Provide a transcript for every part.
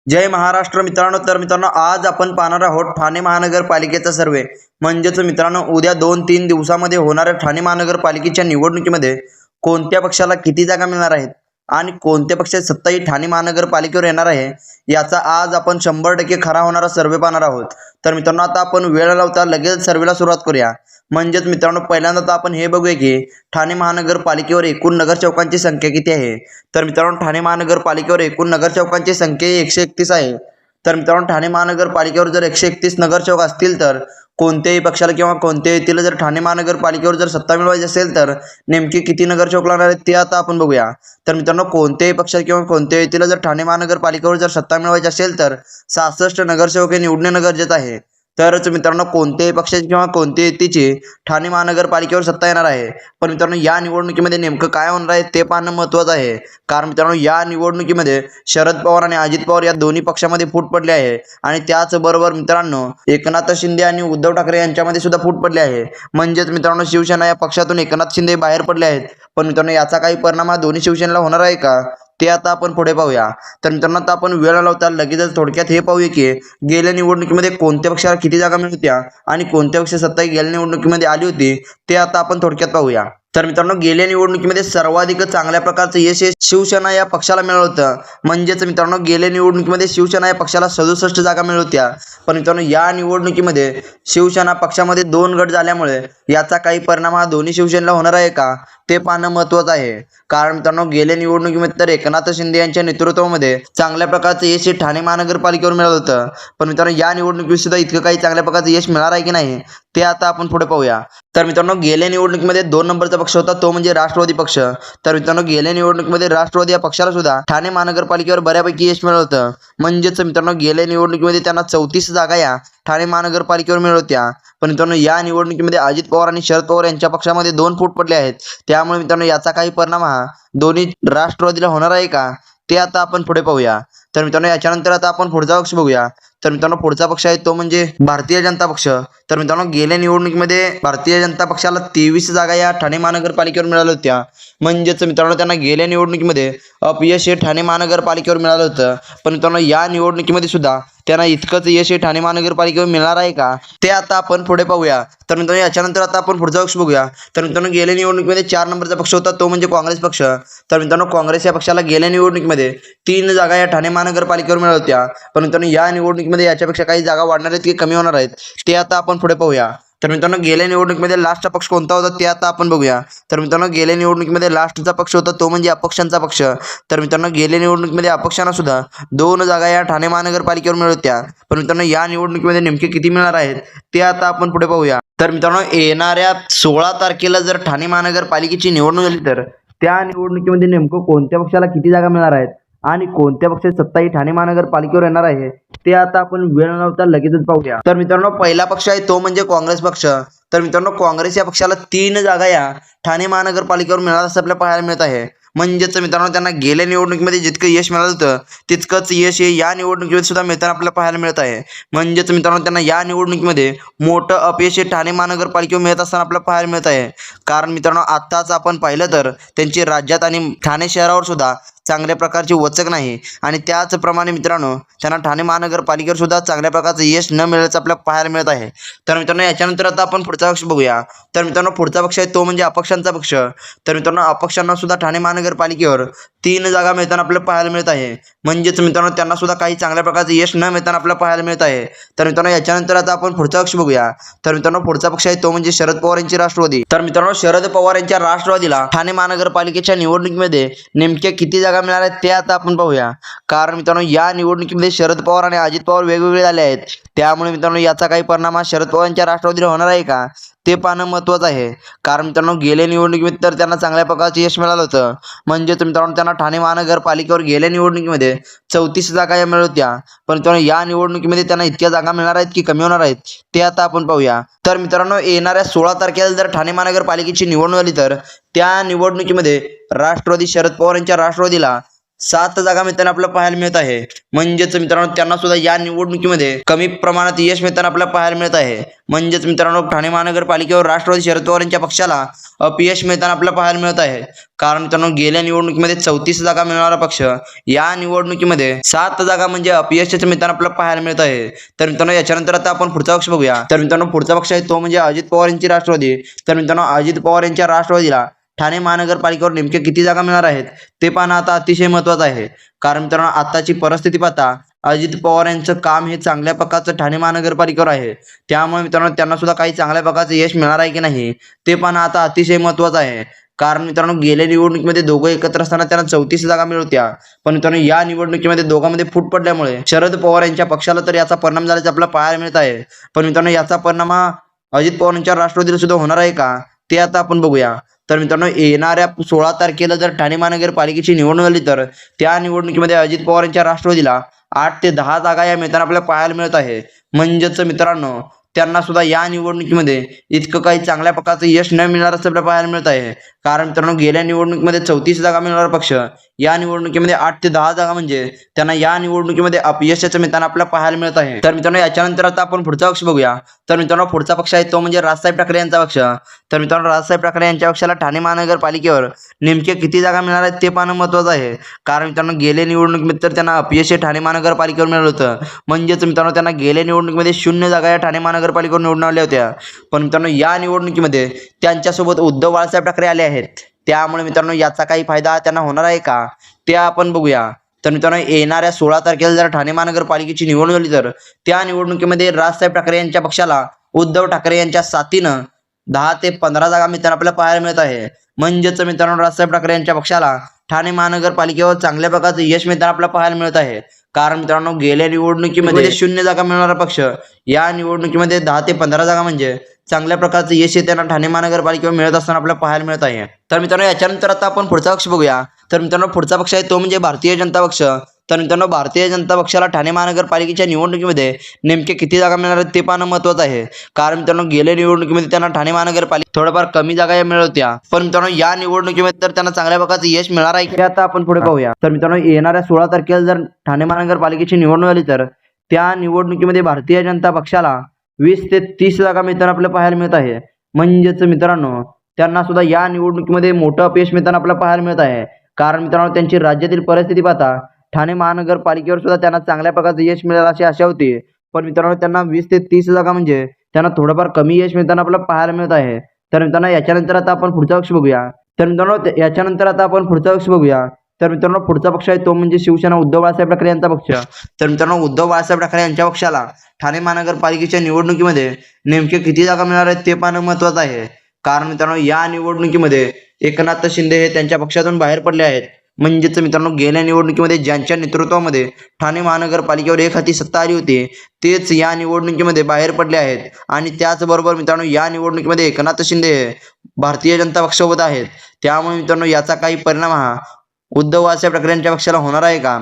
जय महाराष्ट्र मित्रांनो. तर मित्रांनो, आज आपण पाहणार आहोत ठाणे महानगरपालिकेचा सर्वे. म्हणजेच मित्रांनो, उद्या 2-3 दिवसामध्ये होणाऱ्या ठाणे महानगरपालिकेच्या निवडणुकीमध्ये कोणत्या पक्षाला किती जागा मिळणार आहेत आणि कोणत्या पक्षाची सत्ता ही ठाणे महानगरपालिकेवर येणार आहे, याचा आज आपण 100% खरा होणारा सर्वे पाहणार आहोत. तर मित्रांनो, आता आपण वेळ लावता लगेच सर्वेला सुरुवात करूया. म्हणजेच मित्रांनो, पहिल्यांदा तर आपण हे बघूया की ठाणे महानगरपालिकेवर एकूण नगरचौकांची संख्या किती आहे. तर मित्रांनो, ठाणे महानगरपालिकेवर एकूण नगरचौकांची संख्या 131 आहे. तर मित्रांनो, ठाणे महानगरपालिकेवर जर 131 नगरचौक असतील तर कोणत्याही पक्षाला किंवा कोणत्याही व्यक्तीला जर ठाणे महानगरपालिकेवर जर सत्ता मिळवायची असेल तर नेमके किती नगरचौक लागणार आहेत ते आता आपण बघूया. तर मित्रांनो, कोणत्याही पक्षाला किंवा कोणत्याही व्यक्तीला जर ठाणे महानगरपालिकेवर जर सत्ता मिळवायची असेल तर 66 नगरसेवक हे निवडणे गरजेचं आहे. तरच मित्रांनो, कोणत्याही पक्षाची किंवा कोणत्याही व्यक्तीची ठाणे महानगरपालिकेवर सत्ता येणार आहे. पण मित्रांनो, या निवडणुकीमध्ये नेमकं काय होणार आहे ते पाहणं महत्त्वाचं आहे. कारण मित्रांनो, या निवडणुकीमध्ये शरद पवार आणि अजित पवार या दोन्ही पक्षामध्ये फूट पडली आहे आणि त्याचबरोबर मित्रांनो, एकनाथ शिंदे आणि उद्धव ठाकरे यांच्यामध्ये सुद्धा फूट पडली आहे. म्हणजेच मित्रांनो, शिवसेना या पक्षातून एकनाथ शिंदे बाहेर पडले आहेत. पण मित्रांनो, याचा काही परिणाम हा दोन्ही शिवसेनेला होणार आहे का, ते आता आपण पुढे पाहूया. तर मित्रांनो, आता आपण वेळ लावता लगेचच थोडक्यात हे पाहूया की गेल्या निवडणुकीमध्ये कोणत्या पक्षाला किती जागा मिळत होत्या आणि कोणत्या पक्षाची सत्ता गेल्या निवडणुकीमध्ये आली होती ते आता आपण थोडक्यात पाहूया. तर मित्रांनो, गेल्या निवडणुकीमध्ये सर्वाधिक चांगल्या प्रकारचं यश हे शिवसेना या पक्षाला मिळालं होतं. म्हणजेच मित्रांनो, गेल्या निवडणुकीमध्ये शिवसेना या पक्षाला 67 जागा मिळत होत्या. पण मित्रांनो, या निवडणुकीमध्ये शिवसेना पक्षामध्ये 2 गट झाल्यामुळे याचा काही परिणाम हा दोन्ही शिवसेनेला होणार आहे का ते पाहणं महत्त्वाचं आहे. कारण मित्रांनो, गेल्या निवडणुकीमध्ये तर एकनाथ शिंदे यांच्या नेतृत्वामध्ये चांगल्या प्रकारचं यश हे ठाणे महानगरपालिकेवर मिळालं होतं. पण मित्रांनो, या निवडणुकीत सुद्धा इतकं काही चांगल्या प्रकारचं यश मिळणार आहे की नाही ते आता आपण पुढे पाहूया. तर मित्रांनो, गेल्या निवडणुकीमध्ये 2 नंबरचा पक्ष होता तो म्हणजे राष्ट्रवादी पक्ष. तर मित्रांनो, गेल्या निवडणुकीमध्ये राष्ट्रवादी या पक्षाला सुद्धा ठाणे महानगरपालिकेवर बऱ्यापैकी यश मिळालं होतं. म्हणजेच मित्रांनो, गेल्या निवडणुकीमध्ये त्यांना 34 जागा या ठाणे महानगरपालिकेवर मिळत होत्या. पण मित्रांनो, या निवडणुकीमध्ये अजित पवार आणि शरद पवार यांच्या पक्षामध्ये 2 फूट पडले आहेत. त्यामुळे मित्रांनो, याचा काही परिणाम हा दोन्ही राष्ट्रवादीला होणार आहे का ते आता आपण पुढे पाहूया. तर मित्रांनो, याच्यानंतर आता आपण पुढचा पक्ष बघूया. तर मित्रांनो, पुढचा पक्ष आहे तो म्हणजे भारतीय जनता पक्ष. तर मित्रांनो, गेल्या निवडणुकीमध्ये भारतीय जनता पक्षाला 23 जागा या ठाणे महानगरपालिकेवर मिळाल्या होत्या. म्हणजेच मित्रांनो, त्यांना गेल्या निवडणुकीमध्ये अपयश हे ठाणे महानगरपालिकेवर मिळालं होतं. पण मित्रांनो, या निवडणुकीमध्ये सुद्धा त्यांना इतकंच यश हे ठाणे महानगरपालिकेवर मिळणार आहे का ते आता आपण पुढे पाहूया. तर मित्रांनो, याच्यानंतर आता आपण पुढचा पक्ष बघूया. तर मित्रांनो, गेल्या निवडणुकीमध्ये 4 नंबरचा पक्ष होता तो म्हणजे काँग्रेस पक्ष. तर मित्रांनो, काँग्रेस या पक्षाला गेल्या निवडणुकीमध्ये 3 जागा या ठाणे महानगरपालिकेवर मिळाल्या होत्या. पण मित्रांनो, या निवडणुकीमध्ये याच्यापेक्षा काही जागा वाढणार आहेत की कमी होणार आहेत ते आता आपण पुढे पाहूया. तर मित्रांनो, गेल्या निवडणुकीमध्ये लास्टचा पक्ष कोणता होता ते आता आपण बघूया. तर मित्रांनो, गेल्या निवडणुकीमध्ये लास्टचा पक्ष होता तो म्हणजे अपक्षांचा पक्ष. तर मित्रांनो, गेल्या निवडणुकीमध्ये अपक्षांना सुद्धा 2 जागा या ठाणे महानगरपालिकेवर मिळत होत्या. पण मित्रांनो, या निवडणुकीमध्ये नेमके किती मिळणार आहेत ते आता आपण पुढे पाहूया. तर मित्रांनो, येणाऱ्या 16 तारखेला जर ठाणे महानगरपालिकेची निवडणूक झाली तर त्या निवडणुकीमध्ये नेमकं कोणत्या पक्षाला किती जागा मिळणार आहेत आणि कोणत्या पक्षाची सत्ता ही ठाणे महानगरपालिकेवर येणार आहे ते आता आपण वेळ न लावता लगेचच पाहूया. तर मित्रांनो, पहिला पक्ष आहे तो म्हणजे काँग्रेस पक्ष. तर मित्रांनो, काँग्रेस या पक्षाला 3 जागा या ठाणे महानगरपालिकेवर मिळणार असं आपल्याला पाहायला मिळत आहे. म्हणजेच मित्रांनो, त्यांना गेल्या निवडणुकीमध्ये जितकं यश मिळालं होतं तितकंच यश हे या निवडणुकीमध्ये सुद्धा मिळताना आपल्याला पाहायला मिळत आहे. म्हणजेच मित्रांनो, त्यांना या निवडणुकीमध्ये मोठं अपयश हे ठाणे महानगरपालिकेवर मिळत असताना आपल्याला पाहायला मिळत आहे. कारण मित्रांनो, आत्ताच आपण पाहिलं तर त्यांची राज्यात आणि ठाणे शहरावर सुद्धा चांगल्या प्रकारची वचक नाही आणि त्याचप्रमाणे मित्रांनो, त्यांना ठाणे महानगरपालिकेवर सुद्धा चांगल्या प्रकारचं यश न मिळाल्याचं आपल्याला पाहायला मिळत आहे. तर मित्रांनो, याच्यानंतर आता आपण पुढचा पक्ष बघूया. तर मित्रांनो, पुढचा पक्ष आहे तो म्हणजे अपक्षांचा पक्ष. तर मित्रांनो, अपक्षांना सुद्धा ठाणे महानगरपालिकेवर 3 जागा मिळताना आपल्याला पाहायला मिळत आहे. म्हणजेच मित्रांनो, त्यांना सुद्धा काही चांगल्या प्रकारचं यश न मिळताना आपल्याला पाहायला मिळत आहे. तर मित्रांनो, याच्यानंतर आता आपण पुढचा पक्ष बघूया. तर मित्रांनो, पुढचा पक्ष आहे तो म्हणजे शरद पवार यांची राष्ट्रवादी. तर मित्रांनो, शरद पवार यांच्या राष्ट्रवादीला ठाणे महानगरपालिकेच्या निवडणुकीमध्ये नेमक्या किती जागा मिळणार आहेत ते आता आपण पाहूया. कारण मित्रांनो, या निवडणुकीमध्ये शरद पवार आणि अजित पवार वेगवेगळे झाले आहेत. त्यामुळे मित्रांनो, याचा काही परिणाम हा शरद पवारांच्या राष्ट्रवादीला होणार आहे का ते पाहणं महत्त्वाचं आहे. कारण मित्रांनो, गेल्या निवडणुकीमध्ये तर त्यांना चांगल्या प्रकारचं यश मिळालं होतं. म्हणजेच मित्रांनो, त्यांना ठाणे महानगरपालिकेवर गेल्या निवडणुकीमध्ये 34 जागा या मिळत होत्या. पण मित्रांनो, या निवडणुकीमध्ये त्यांना इतक्या जागा मिळणार आहेत की कमी होणार आहेत ते आता आपण पाहूया. तर मित्रांनो, येणाऱ्या 16 तारखेला जर ठाणे महानगरपालिकेची निवडणूक झाली तर त्या निवडणुकीमध्ये राष्ट्रवादी शरद पवार यांच्या राष्ट्रवादीला 7 जागा मिळताना आपल्याला पाहायला मिळत आहे. म्हणजेच मित्रांनो त्यांना सुद्धा या निवडणुकीमध्ये कमी प्रमाणात यश मिळताना आपल्याला पाहायला मिळत आहे. म्हणजेच मित्रांनो ठाणे महानगरपालिकेवर राष्ट्रवादी शरद पवार यांच्या पक्षाला अपयश मिळताना आपल्याला पाहायला मिळत आहे. कारण मित्रांनो गेल्या निवडणुकीमध्ये 34 जागा मिळणारा पक्ष या निवडणुकीमध्ये 7 जागा म्हणजे अपयशाचे मिळताना आपल्याला पाहायला मिळत आहे. तर मित्रांनो याच्यानंतर आता आपण पुढचा पक्ष बघूया. तर मित्रांनो पुढचा पक्ष आहे तो म्हणजे अजित पवार यांची राष्ट्रवादी. तर मित्रांनो अजित पवार यांच्या राष्ट्रवादीला ठाणे महानगरपालिकेवर नेमके किती जागा मिळणार आहेत ते पाहणं आता अतिशय महत्त्वाचं आहे. कारण मित्रांनो आताची परिस्थिती पाहता अजित पवार यांचं काम हे चांगल्या प्रकारचं ठाणे महानगरपालिकेवर आहे. त्यामुळे मित्रांनो त्यांना सुद्धा काही चांगल्या प्रकारचं यश मिळणार आहे की नाही ते पाहणं आता अतिशय महत्त्वाचं आहे. कारण मित्रांनो गेल्या निवडणुकीमध्ये दोघं एकत्र असताना त्यांना 34 जागा मिळत होत्या. पण मित्रांनो या निवडणुकीमध्ये दोघांमध्ये फूट पडल्यामुळे शरद पवार यांच्या पक्षाला तर याचा परिणाम झाल्याचं आपल्याला पाहायला मिळत आहे. पण मित्रांनो याचा परिणाम हा अजित पवार यांच्या राष्ट्रवादीला सुद्धा होणार आहे का ते आता आपण बघूया. तर मित्रांनो येणाऱ्या 16 तारखेला जर ठाणे महानगरपालिकेची निवडणूक झाली तर त्या निवडणुकीमध्ये अजित पवार यांच्या राष्ट्रवादीला 8 ते 10 जागा या मिळताना आपल्याला पाहायला मिळत आहे. म्हणजेच मित्रांनो त्यांना सुद्धा या निवडणुकीमध्ये इतकं काही चांगल्या प्रकारचं यश न मिळणार असं आपल्याला पाहायला मिळत आहे. कारण मित्रांनो गेल्या निवडणुकीमध्ये 34 जागा मिळणारा पक्ष या निवडणुकीमध्ये 8 ते 10 जागा म्हणजे त्यांना या निवडणुकीमध्ये अपयशाचं मिळताना आपल्याला पाहायला मिळत आहे. तर मित्रांनो याच्यानंतर आता आपण पुढचा पक्ष बघूया. तर मित्रांनो पुढचा पक्ष आहे तो म्हणजे राजसाहेब ठाकरे यांचा पक्ष. तर मित्रांनो राजसाहेब ठाकरे यांच्या पक्षाला ठाणे महानगरपालिकेवर नेमके किती जागा मिळणार आहेत ते पाहणं महत्त्वाचं आहे. कारण मित्रांनो गेल्या निवडणुकीमध्ये तर त्यांना अपयश ठाणे महानगरपालिकेवर मिळालं होतं. म्हणजेच मित्रांनो त्यांना गेल्या निवडणुकीमध्ये 0 जागा या ठाणे महानगरपालिकेवर निवडून आल्या होत्या. पण मित्रांनो या निवडणुकीमध्ये त्यांच्यासोबत उद्धव बाळासाहेब ठाकरे आले आहेत. त्यामुळे मित्रांनो याचा काही फायदा त्यांना होणार आहे का ते आपण बघूया. तर मित्रांनो येणाऱ्या 16 तारखेला जर ठाणे महानगरपालिकेची निवडणूक झाली तर त्या निवडणुकीमध्ये राजसाहेब ठाकरे यांच्या पक्षाला उद्धव ठाकरे यांच्या साथीनं 10 ते 15 जागा मिळताना आपल्याला पाहायला मिळत आहे. म्हणजेच मित्रांनो राजसाहेब ठाकरे यांच्या पक्षाला ठाणे महानगरपालिकेवर चांगल्या प्रकारचं यश मिळताना आपल्याला पाहायला मिळत आहे. कारण मित्रांनो गेल्या निवडणुकीमध्ये 0 जागा मिळणारा पक्ष या निवडणुकीमध्ये 10 ते 15 जागा म्हणजे चांगल्या प्रकारचं यश त्यांना ठाणे महानगरपालिकेवर मिळत असताना आपल्याला पाहायला मिळत आहे. तर मित्रांनो याच्यानंतर आता आपण पुढचा पक्ष बघूया. तर मित्रांनो पुढचा पक्ष आहे तो म्हणजे भारतीय जनता पक्ष. तर मित्रांनो भारतीय जनता पक्षाला ठाणे महानगरपालिकेच्या निवडणुकीमध्ये नेमके किती जागा मिळणार आहेत ते पाहणं महत्त्वाचं आहे. कारण मित्रांनो गेल्या निवडणुकीमध्ये त्यांना ठाणे महानगरपालिका थोड्याफार कमी जागा या मिळत होत्या. पण मित्रांनो या निवडणुकीमध्ये तर त्यांना चांगल्या प्रकारचं यश मिळणार आहे की आता आपण पुढे पाहूया. तर मित्रांनो येणाऱ्या 16 तारखेला जर ठाणे महानगरपालिकेची निवडणूक झाली तर त्या निवडणुकीमध्ये भारतीय जनता पक्षाला 20 ते 30 जागा मिळताना आपल्याला पाहायला मिळत आहे. म्हणजेच मित्रांनो त्यांना सुद्धा या निवडणुकीमध्ये मोठं अपयश मिळताना आपल्याला पाहायला मिळत आहे. कारण मित्रांनो त्यांची राज्यातील परिस्थिती पाहता ठाणे महानगरपालिकेवर सुद्धा त्यांना चांगल्या प्रकारचं यश मिळेल अशी आशा होती. पण मित्रांनो त्यांना 20 ते 30 जागा म्हणजे त्यांना थोडंफार कमी यश मिळताना आपल्याला पाहायला मिळत आहे. तर मित्रांनो याच्यानंतर आता आपण पुढचा पक्ष बघूया. तर मित्रांनो पुढचा पक्ष आहे तो म्हणजे शिवसेना उद्धव बाळासाहेब ठाकरे यांचा पक्ष. तर मित्रांनो उद्धव बाळासाहेब ठाकरे यांच्या पक्षाला ठाणे महानगरपालिकेच्या निवडणुकीमध्ये नेमके किती जागा मिळणार आहेत ते पाहणं महत्त्वाचं आहे. कारण मित्रांनो या निवडणुकीमध्ये एकनाथ शिंदे हे त्यांच्या पक्षातून बाहेर पडले आहेत. म्हणजेच मित्रांनो गेल्या निवडणुकीमध्ये ज्यांच्या नेतृत्वामध्ये ठाणे महानगरपालिकेवर एकहाती सत्ता आली होती तेच या निवडणुकीमध्ये बाहेर पडले आहेत. आणि त्याचबरोबर मित्रांनो या निवडणुकीमध्ये एकनाथ शिंदे हे भारतीय जनता पक्षासोबत आहेत. त्यामुळे मित्रांनो याचा काही परिणाम हा उद्धव बाळासाहेब ठाकरे यांच्या पक्षाला होणार आहे का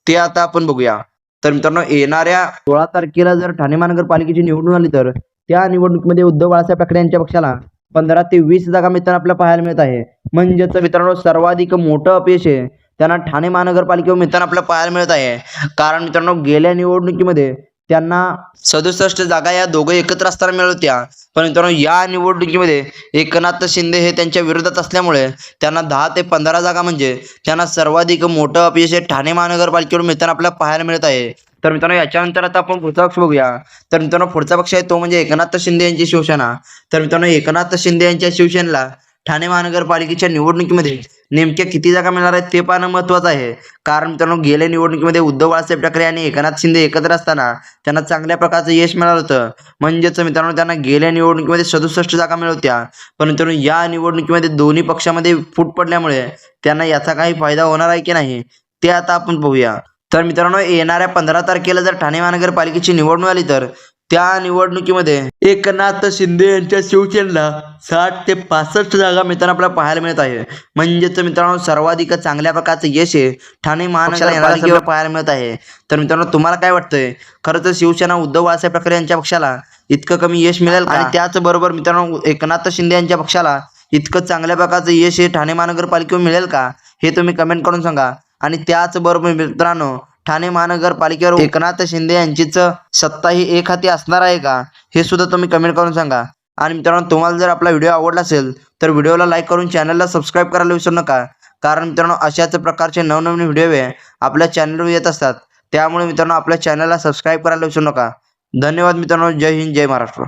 ते आता आपण बघूया. तर मित्रांनो येणाऱ्या 16 तारखेला जर ठाणे महानगरपालिकेची निवडणूक झाली तर त्या निवडणुकीमध्ये उद्धव बाळासाहेब ठाकरे यांच्या पक्षाला 15 ते 20 जागा मिळताना आपल्याला पाहायला मिळत आहे. म्हणजेच मित्रांनो सर्वाधिक मोठं अपयश आहे त्यांना ठाणे महानगरपालिकेवर मिळताना आपल्याला पाहायला मिळत आहे. कारण मित्रांनो गेल्या निवडणुकीमध्ये त्यांना 67 जागा या दोघं एकत्र असताना मिळत होत्या. पण मित्रांनो या निवडणुकीमध्ये एकनाथ शिंदे हे त्यांच्या विरोधात असल्यामुळे त्यांना 10 ते 15 जागा म्हणजे त्यांना सर्वाधिक मोठं अपयश ठाणे महानगरपालिकेवर मिळताना आपल्याला पाहायला मिळत आहे. तर मित्रांनो याच्यानंतर आता आपण पुढचा पक्ष बघूया. तर मित्रांनो पुढचा पक्ष आहे तो म्हणजे एकनाथ शिंदे यांची शिवसेना. तर मित्रांनो एकनाथ शिंदे यांच्या शिवसेनेला ठाणे महानगरपालिकेच्या निवडणुकीमध्ये नेमक्या किती जागा मिळणार आहेत ते पाहणं महत्त्वाचं आहे. कारण मित्रांनो गेल्या निवडणुकीमध्ये उद्धव बाळासाहेब ठाकरे आणि एकनाथ शिंदे एकत्र असताना त्यांना चांगल्या प्रकारचं यश मिळालं होतं. म्हणजेच मित्रांनो त्यांना गेल्या निवडणुकीमध्ये 67 जागा मिळत होत्या. पण मित्रांनो या निवडणुकीमध्ये दोन्ही पक्षामध्ये फूट पडल्यामुळे त्यांना याचा काही फायदा होणार आहे की नाही ते आता आपण बघूया. तर मित्रांनो येणाऱ्या 15 तारखेला जर ठाणे महानगरपालिकेची निवडणूक आली तर त्या निवडणुकीमध्ये एकनाथ शिंदे यांच्या शिवसेनेला 60 ते 65 जागा मिळताना आपल्याला पाहायला मिळत आहे. म्हणजेच मित्रांनो सर्वाधिक चांगल्या प्रकारचं यश हे ठाणे महानगरपालिकेवर पाहायला मिळत आहे. तर मित्रांनो तुम्हाला काय वाटतंय खरंच शिवसेना उद्धव बाळासाहेब ठाकरे यांच्या पक्षाला इतकं कमी यश मिळेल आणि त्याचबरोबर मित्रांनो एकनाथ शिंदे यांच्या पक्षाला इतकं चांगल्या प्रकारचं यश हे ठाणे महानगरपालिकेवर मिळेल का हे तुम्ही कमेंट करून सांगा. आणि त्याचबरोबर मित्रांनो ठाणे महानगरपालिकेवर एकनाथ शिंदे यांचीच सत्ता ही एक हाती असणार आहे का, हे सुद्धा तुम्ही कमेंट करून सांगा. आणि मित्रांनो तुम्हाला जर आपला व्हिडिओ आवडला असेल तर व्हिडिओला लाईक करून चॅनलला सबस्क्राईब करायला विसरू नका. कारण मित्रांनो अशाच प्रकारचे नवनवीन व्हिडिओ आपल्या चॅनलवर येत असतात. त्यामुळे मित्रांनो आपल्या चॅनलला सबस्क्राईब करायला विसरू नका. धन्यवाद मित्रांनो. जय हिंद, जय महाराष्ट्र.